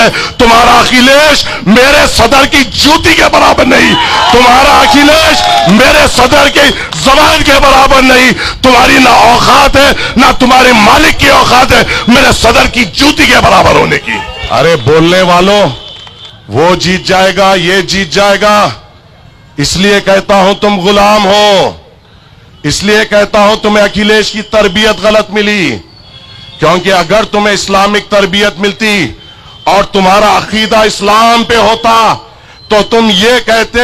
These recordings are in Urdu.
ہے، تمہارا اکھلیش میرے صدر کی جوتی کے برابر نہیں، تمہارا اکھلیش میرے صدر کی زبان کے برابر نہیں، تمہاری نہ اوقات ہے نہ تمہارے مالک کی اوقات ہے میرے صدر کی جوتی کے برابر ہونے کی۔ ارے بولنے والوں، وہ جیت جائے گا، یہ جیت جائے گا، اس لیے کہتا ہوں تم غلام ہو، اس لیے کہتا ہوں تمہیں اکھلیش کی تربیت غلط ملی، کیونکہ اگر تمہیں اسلامک تربیت ملتی اور تمہارا عقیدہ اسلام پہ ہوتا تو تم یہ کہتے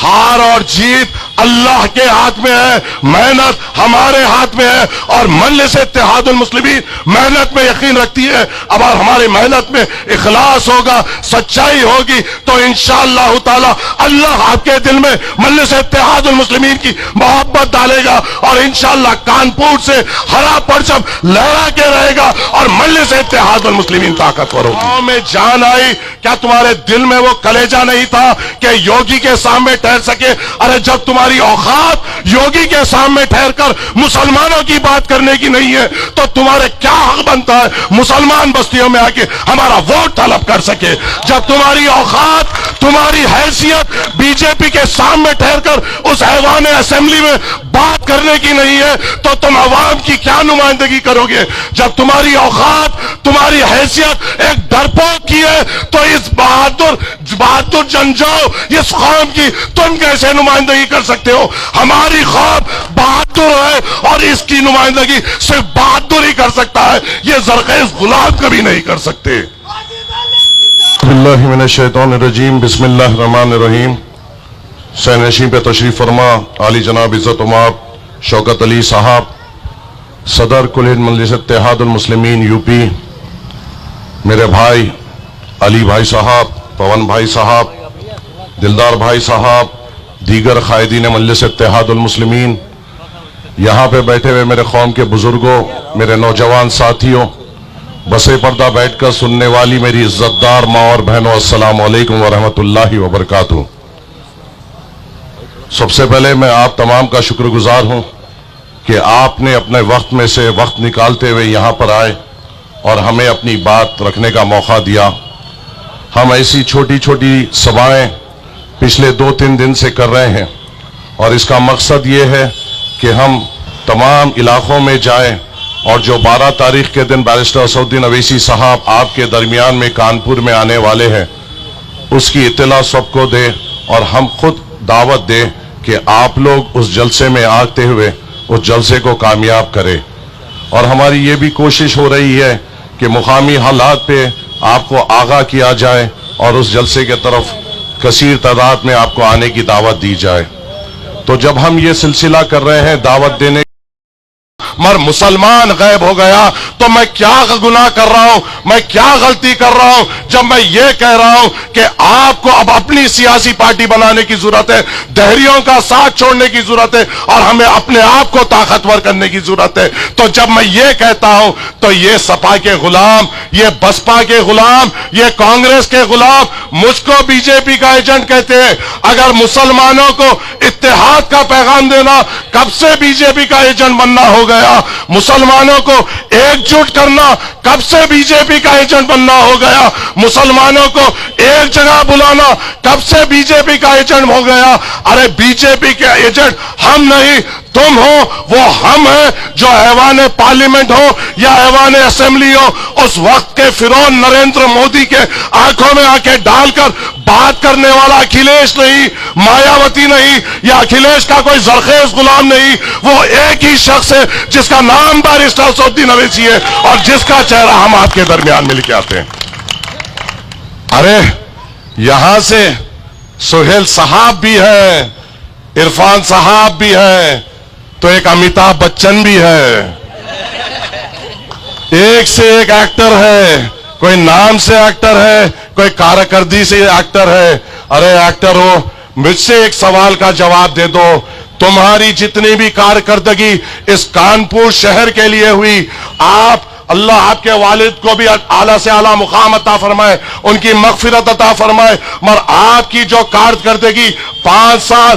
ہار اور جیت اللہ کے ہاتھ میں ہے، محنت ہمارے ہاتھ میں ہے، اور مجلس اتحاد المسلمین محنت میں یقین رکھتی ہے۔ اب ہماری محنت میں اخلاص ہوگا، سچائی ہوگی تو انشاءاللہ تعالی اللہ آپ کے دل میں مجلس اتحاد المسلمین کی محبت ڈالے گا، اور انشاءاللہ کانپور سے ہرا پرچم لہرا کے رہے گا اور مجلس اتحاد المسلمین طاقتور ہوگی۔ گاؤں میں جان آئی، کیا تمہارے دل میں وہ کلیجہ نہیں تھا کہ یوگی کے سامنے ٹھہر سکے؟ ارے جب تمہاری اوقات یوگی کے سامنے ٹھہر کر مسلمانوں کی بات کرنے کی نہیں ہے تو تمہارے کیا حق بنتا ہے مسلمان بستیوں میں آ کے ہمارا ووٹ طلب کر سکے؟ جب تمہاری اوقات، تمہاری حیثیت بی جے پی کے سامنے ٹھہر کر اس ایوان اسمبلی میں بات کرنے کی نہیں ہے تو تم عوام کی کیا نمائندگی کرو گے؟ جب تمہاری اوقات، تمہاری حیثیت ایک ڈرپوک کی ہے تو اس بہادر جنجاؤ اس قوم کی تم کیسے نمائندگی کر سکتے ہو؟ ہماری قوم بہادر ہے اور اس کی نمائندگی صرف بہادر ہی کر سکتا ہے، یہ زرخیز غلام کبھی نہیں کر سکتے۔ بسم اللہ من الشیطان الرجیم، بسم اللہ الرحمن الرحیم۔ سینشین پہ تشریف فرما عالی جناب عزت اماب شوکت علی صاحب، صدر کل ہند مجلس اتحاد المسلمین یو پی، میرے بھائی علی بھائی صاحب، پون بھائی صاحب، دلدار بھائی صاحب، دیگر قائدین مجلس اتحاد المسلمین، یہاں پہ بیٹھے ہوئے میرے قوم کے بزرگوں، میرے نوجوان ساتھیوں، بسے پردہ بیٹھ کر سننے والی میری عزت دار ماں اور بہنوں، السلام علیکم ورحمۃ اللہ وبرکاتہ۔ سب سے پہلے میں آپ تمام کا شکر گزار ہوں کہ آپ نے اپنے وقت میں سے وقت نکالتے ہوئے یہاں پر آئے اور ہمیں اپنی بات رکھنے کا موقع دیا۔ ہم ایسی چھوٹی چھوٹی سبھائیں پچھلے 2-3 دن سے کر رہے ہیں اور اس کا مقصد یہ ہے کہ ہم تمام علاقوں میں جائیں اور جو 12 تاریخ کے دن بیرسٹر اسد الدین اویسی صاحب آپ کے درمیان میں کانپور میں آنے والے ہیں اس کی اطلاع سب کو دیں اور ہم خود دعوت دیں کہ آپ لوگ اس جلسے میں آتے ہوئے اس جلسے کو کامیاب کریں۔ اور ہماری یہ بھی کوشش ہو رہی ہے کہ مقامی حالات پہ آپ کو آگاہ کیا جائے اور اس جلسے کے طرف کثیر تعداد میں آپ کو آنے کی دعوت دی جائے۔ تو جب ہم یہ سلسلہ کر رہے ہیں دعوت دینے مر مسلمان غائب ہو گیا تو میں کیا گناہ کر رہا ہوں، میں کیا غلطی کر رہا ہوں جب میں یہ کہہ رہا ہوں کہ آپ کو اب اپنی سیاسی پارٹی بنانے کی ضرورت ہے، دہریوں کا ساتھ چھوڑنے کی ضرورت ہے اور ہمیں اپنے آپ کو طاقتور کرنے کی ضرورت ہے۔ تو جب میں یہ کہتا ہوں تو یہ سپا کے غلام، یہ بسپا کے غلام، یہ کانگریس کے غلام مجھ کو بی جے پی کا ایجنٹ کہتے ہیں۔ اگر مسلمانوں کو اتحاد کا پیغام دینا، کب سے بی جے پی کا ایجنٹ بننا ہو گیا؟ مسلمانوں کو ایک جٹ کرنا، کب سے بی جے پی کا ایجنٹ بننا ہو گیا؟ مسلمانوں کو ایک جگہ بلانا، کب سے بی جے پی کا ایجنٹ ہو گیا؟ ارے بی جے پی کے ایجنٹ ہم نہیں تم ہو، وہ ہم ہیں جو ایوان پارلیمنٹ ہو یا ایوان اسمبلی ہو، اس وقت کے فرعون نریندر مودی کے آنکھوں میں آنکھیں ڈال کر بات کرنے والا اکھلیش نہیں، مایاوتی نہیں، یا اکھلیش کا کوئی زرخیز غلام نہیں، وہ ایک ہی شخص ہے جس کا نام بیرسٹر اسد الدین اویسی ہے اور جس کا چہرہ ہم آپ کے درمیان میں لے کے آتے ہیں۔ ارے یہاں سے سہیل صاحب بھی ہے، عرفان صاحب بھی ہے، تو ایک امیتابھ بچن بھی ہے، ایک سے ایک ایکٹر ہے، کوئی نام سے ایکٹر ہے، کوئی کارکردگی سے ایکٹر ہے۔ ارے ایکٹر ہو، مجھ سے ایک سوال کا جواب دے دو، تمہاری جتنی بھی کارکردگی اس کانپور شہر کے لیے ہوئی، آپ اللہ آپ کے والد کو بھی اعلیٰ سے اعلیٰ مقام عطا فرمائے، ان کی مغفرت عطا فرمائے، مگر آپ کی جو کارکردگی 5 سال